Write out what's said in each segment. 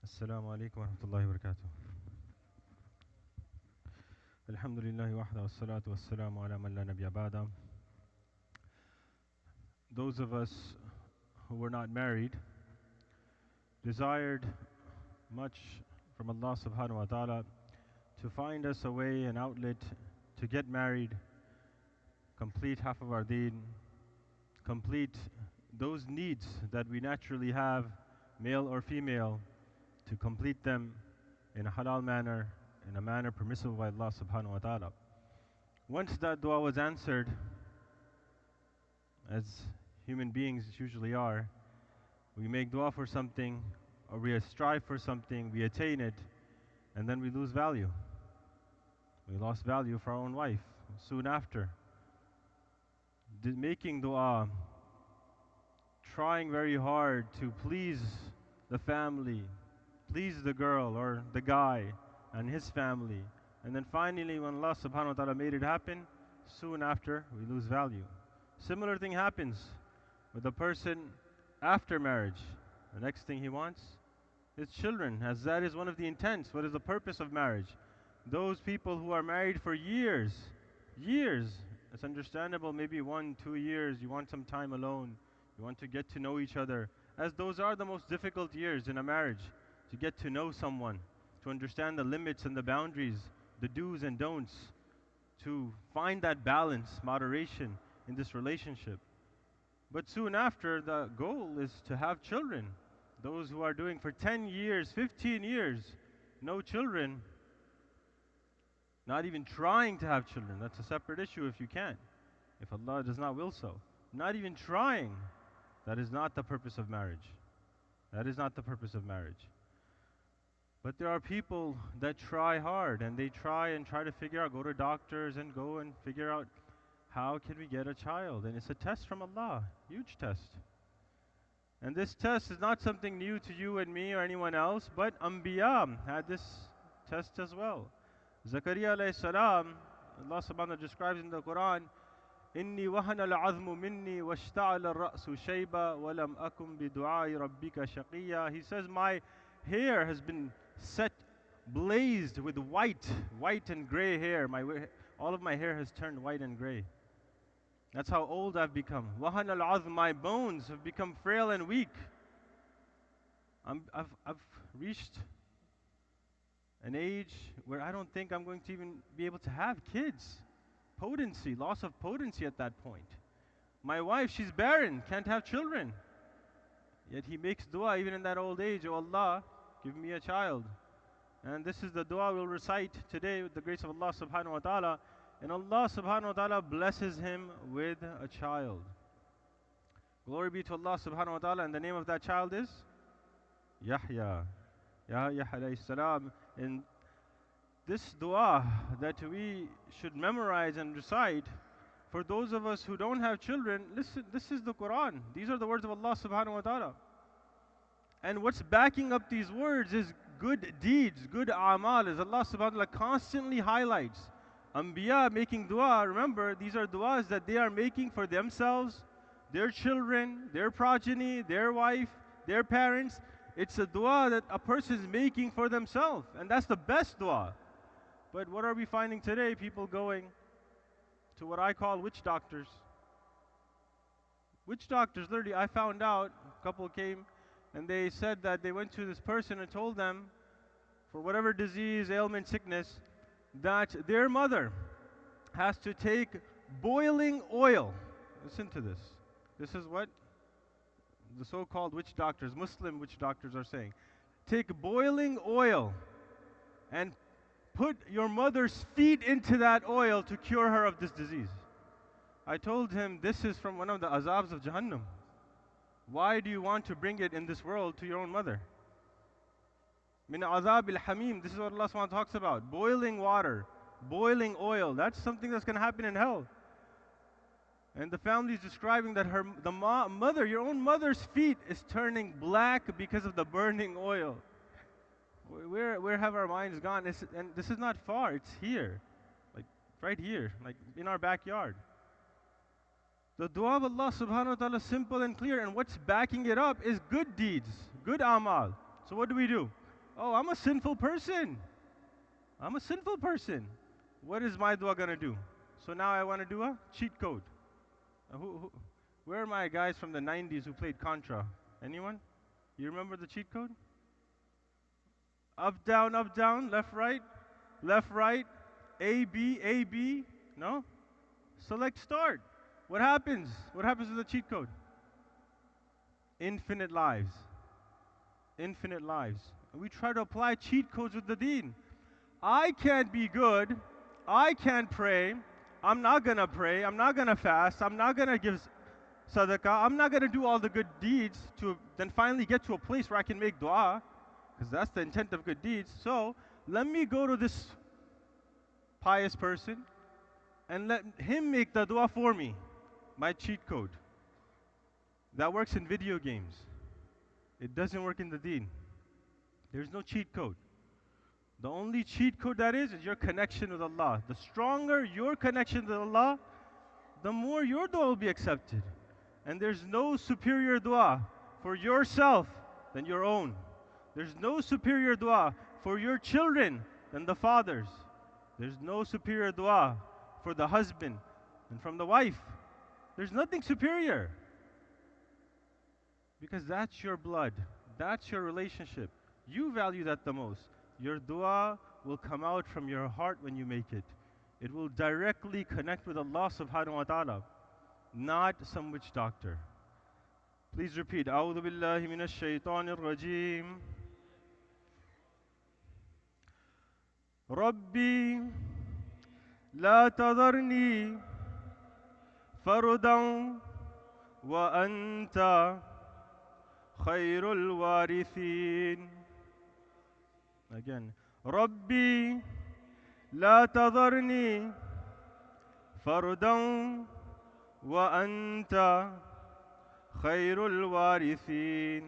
السلام عليكم ورحمة الله وبركاته. الحمد لله وحده والصلاة والسلام على من لا نبي بعده. Those of us who were not married desired much from Allah subhanahu wa ta'ala to find us a way, an outlet to get married, complete half of our deen, complete those needs that we naturally have, male or female, to complete them in a halal manner, in a manner permissible by Allah subhanahu wa ta'ala. Once that dua was answered, as human beings usually are, we make dua for something, or we strive for something, we attain it, and then we lose value. We lost value for our own wife soon after. Making dua, trying very hard to please the family, please the girl or the guy and his family. And then finally, when Allah subhanahu wa ta'ala made it happen, soon after, we lose value. Similar thing happens with a person after marriage. The next thing he wants is children, as that is one of the intents. What is the purpose of marriage? Those people who are married for years, it's understandable, maybe 1, 2 years, you want some time alone, you want to get to know each other, as those are the most difficult years in a marriage, to get to know someone, to understand the limits and the boundaries, the do's and don'ts, to find that balance, moderation in this relationship. But soon after, the goal is to have children. Those who are doing for 10 years, 15 years, no children, not even trying to have children. That's a separate issue if you can, if Allah does not will so. Not even trying. That is not the purpose of marriage. That is not the purpose of marriage. But there are people that try hard, and they try to figure out, go to doctors and go and figure out how can we get a child. And it's a test from Allah, huge test. And this test is not something new to you and me or anyone else, but Anbiya had this test as well. Zakaria alayhi salam, Allah subhanahu wa ta'ala describes in the Quran, إني وهن العظم مني واشتعل الرأس شيبا ولم أكن بدعاء ربك شقيا. He says, my hair has been set, blazed with white and gray hair. All of my hair has turned white and gray. That's how old I've become. وهن العظم, my bones have become frail and weak. I've reached an age where I don't think I'm going to even be able to have kids. Potency, loss of potency at that point. My wife, she's barren, can't have children. Yet he makes dua even in that old age, oh Allah, give me a child. And this is the dua we'll recite today with the grace of Allah subhanahu wa ta'ala. And Allah subhanahu wa ta'ala blesses him with a child. Glory be to Allah subhanahu wa ta'ala. And the name of that child is Yahya. Yahya alayhi salam. And this dua that we should memorize and recite, for those of us who don't have children, listen, this is the Quran. These are the words of Allah subhanahu wa ta'ala. And what's backing up these words is good deeds, good amal, as Allah subhanahu wa ta'ala constantly highlights. Anbiya making dua, remember, these are duas that they are making for themselves, their children, their progeny, their wife, their parents. It's a dua that a person is making for themselves, and that's the best dua. But what are we finding today? People going to what I call witch doctors. Witch doctors, literally, I found out, a couple came, and they said that they went to this person and told them, for whatever disease, ailment, sickness, that their mother has to take boiling oil. Listen to this. This is what the so-called witch doctors, Muslim witch doctors are saying. Take boiling oil and put your mother's feet into that oil to cure her of this disease. I told him, this is from one of the azabs of Jahannam. Why do you want to bring it in this world to your own mother? Min azab al-hamim, this is what Allah SWT talks about. Boiling water, boiling oil, that's something that's going to happen in hell. And the family is describing that mother, your own mother's feet is turning black because of the burning oil. Where have our minds gone? And this is not far, it's here. Like right here, like in our backyard. The dua of Allah subhanahu wa ta'ala is simple and clear, and what's backing it up is good deeds, good amal. So what do? Oh, I'm a sinful person. I'm a sinful person. What is my dua gonna do? So now I want to do a cheat code. Where are my guys from the 90s who played Contra? Anyone? You remember the cheat code? Up, down, left, right, A, B. No? Select start. What happens? What happens to the cheat code? Infinite lives. Infinite lives. And we try to apply cheat codes with the deen. I can't be good. I can't pray. I'm not going to pray. I'm not going to fast. I'm not going to give sadaqah. I'm not going to do all the good deeds to then finally get to a place where I can make dua, because that's the intent of good deeds. So let me go to this pious person and let him make the dua for me, my cheat code. That works in video games. It doesn't work in the deen. There's no cheat code. The only cheat code that is your connection with Allah. The stronger your connection with Allah, the more your dua will be accepted. And there's no superior dua for yourself than your own. There's no superior dua for your children than the father's. There's no superior dua for the husband and from the wife. There's nothing superior. Because that's your blood. That's your relationship. You value that the most. Your dua will come out from your heart when you make it. It will directly connect with Allah subhanahu wa ta'ala, not some witch doctor. Please repeat. أعوذ بالله من الشيطان الرجيم. ربي لا تذرني فردا وأنت خير الوارثين. Again. ربي لا تذرني فردا وأنت خير الوارثين.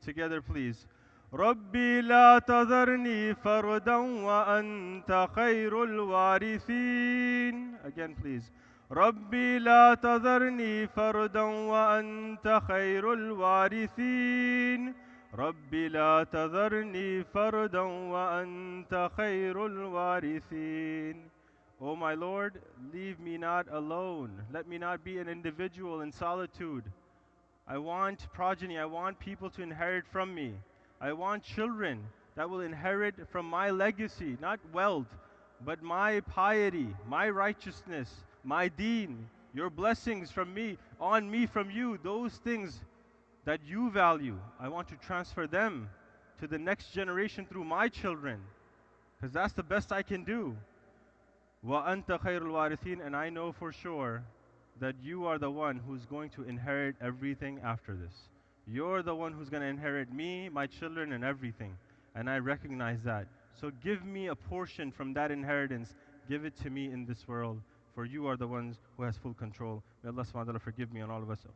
Together please. ربي لا تذرني فردا وأنت خير الوارثين. Again please. ربي لا تذرني فردا وأنت خير الوارثين. ربي لا تذرني فردا وأنت خير الوارثين. O my Lord, leave me not alone. Let me not be an individual in solitude. I want progeny. I want people to inherit from me. I want children that will inherit from my legacy, not wealth, but my piety, my righteousness, my deen, your blessings from me, on me from you, those things that you value. I want to transfer them to the next generation through my children, because that's the best I can do. وَأَنْتَ خَيْرُ الْوَارِثِينَ. And I know for sure that you are the one who's going to inherit everything after this. You're the one who's going to inherit me, my children, and everything. And I recognize that. So give me a portion from that inheritance. Give it to me in this world, for you are the ones who has full control. May Allah subhanahu wa ta'ala forgive me and all of us.